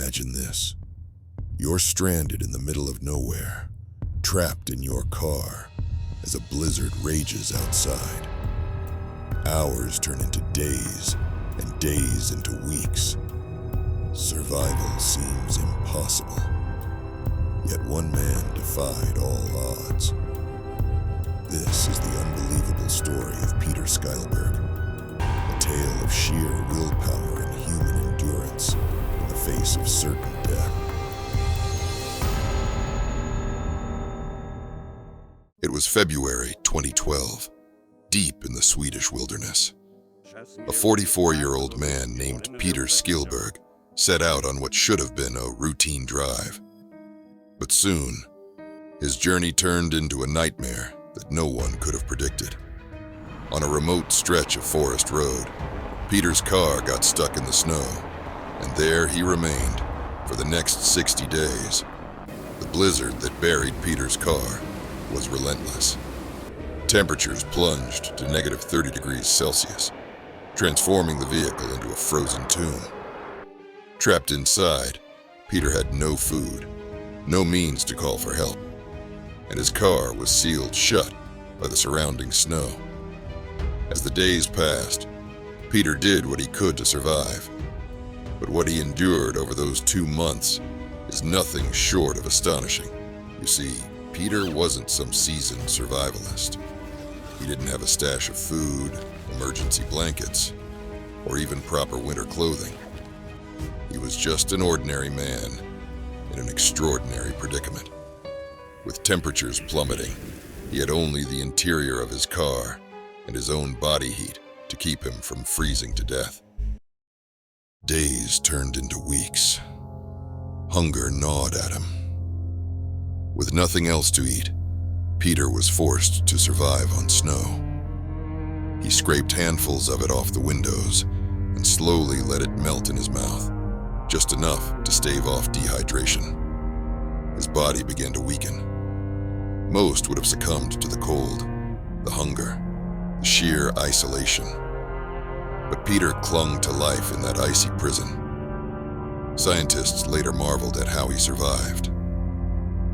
Imagine this. You're stranded in the middle of nowhere, trapped in your car as a blizzard rages outside. Hours turn into days, and days into weeks. Survival seems impossible. Yet one man defied all odds. This is the unbelievable story of Peter Skyllberg, a tale of sheer willpower and human endurance in the face of certain death. It was February 2012, deep in the Swedish wilderness. A 44-year-old man named Peter Skyllberg set out on what should have been a routine drive. But soon, his journey turned into a nightmare that no one could have predicted. On a remote stretch of forest road, Peter's car got stuck in the snow, and there he remained for the next 60 days. The blizzard that buried Peter's car was relentless. Temperatures plunged to negative 30 degrees Celsius, transforming the vehicle into a frozen tomb. Trapped inside, Peter had no food, no means to call for help, and his car was sealed shut by the surrounding snow. As the days passed, Peter did what he could to survive, but what he endured over those 2 months is nothing short of astonishing. You see, Peter wasn't some seasoned survivalist. He didn't have a stash of food, emergency blankets, or even proper winter clothing. He was just an ordinary man in an extraordinary predicament. With temperatures plummeting, he had only the interior of his car and his own body heat to keep him from freezing to death. Days turned into weeks. Hunger gnawed at him. With nothing else to eat, Peter was forced to survive on snow. He scraped handfuls of it off the windows and slowly let it melt in his mouth, just enough to stave off dehydration. His body began to weaken. Most would have succumbed to the cold, the hunger, the sheer isolation. But Peter clung to life in that icy prison. Scientists later marveled at how he survived.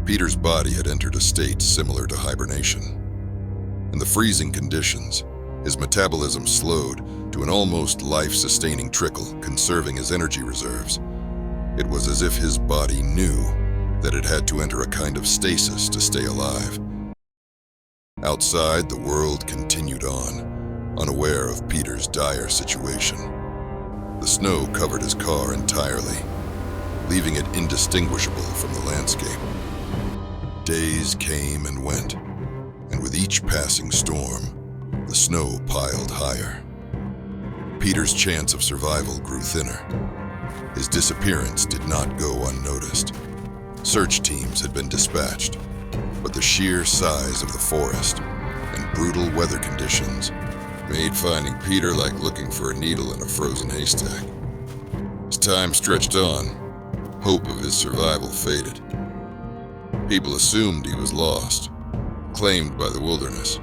Peter's body had entered a state similar to hibernation. In the freezing conditions, his metabolism slowed to an almost life-sustaining trickle, conserving his energy reserves. It was as if his body knew that it had to enter a kind of stasis to stay alive. Outside, the world continued on, unaware of Peter's dire situation. The snow covered his car entirely, leaving it indistinguishable from the landscape. Days came and went, and with each passing storm, the snow piled higher. Peter's chance of survival grew thinner. His disappearance did not go unnoticed. Search teams had been dispatched, but the sheer size of the forest and brutal weather conditions made finding Peter like looking for a needle in a frozen haystack. As time stretched on, hope of his survival faded. People assumed he was lost, claimed by the wilderness.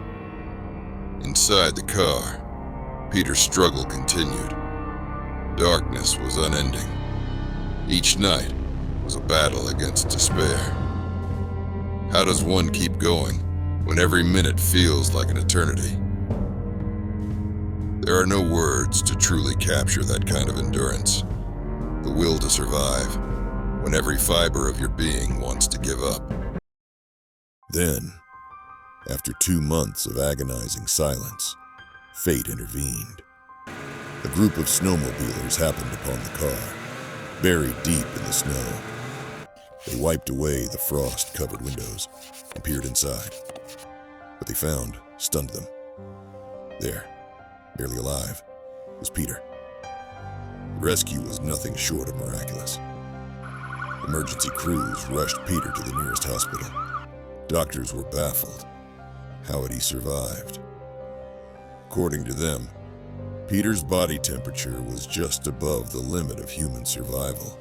Inside the car, Peter's struggle continued. Darkness was unending. Each night was a battle against despair. How does one keep going when every minute feels like an eternity? There are no words to truly capture that kind of endurance. The will to survive when every fiber of your being wants to give up. Then, after 2 months of agonizing silence, fate intervened. A group of snowmobilers happened upon the car, buried deep in the snow. They wiped away the frost-covered windows and peered inside. What they found stunned them. There, barely alive, was Peter. The rescue was nothing short of miraculous. Emergency crews rushed Peter to the nearest hospital. Doctors were baffled. How had he survived? According to them, Peter's body temperature was just above the limit of human survival.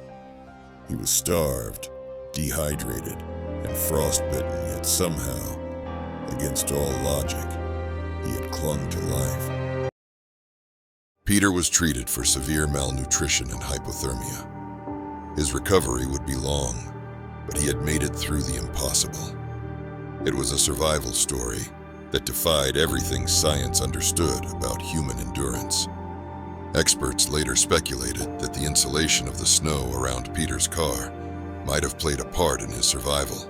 He was starved, dehydrated, and frostbitten, yet somehow, against all logic, he had clung to life. Peter was treated for severe malnutrition and hypothermia. His recovery would be long, but he had made it through the impossible. It was a survival story that defied everything science understood about human endurance. Experts later speculated that the insulation of the snow around Peter's car might have played a part in his survival,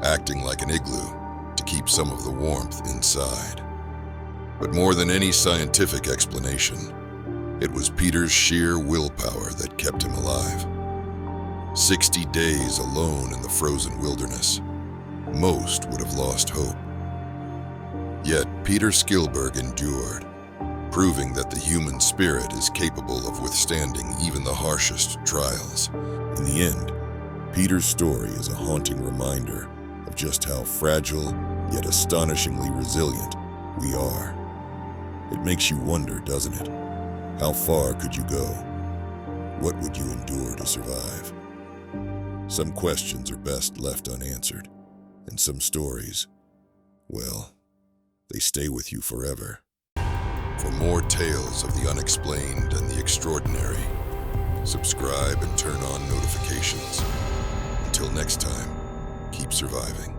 acting like an igloo to keep some of the warmth inside. But more than any scientific explanation, it was Peter's sheer willpower that kept him alive. 60 days alone in the frozen wilderness. Most would have lost hope. Yet Peter Skyllberg endured, proving that the human spirit is capable of withstanding even the harshest trials. In the end, Peter's story is a haunting reminder of just how fragile, yet astonishingly resilient, we are. It makes you wonder, doesn't it? How far could you go? What would you endure to survive? Some questions are best left unanswered, and some stories, well, they stay with you forever. For more tales of the unexplained and the extraordinary, subscribe and turn on notifications. Until next time, keep surviving.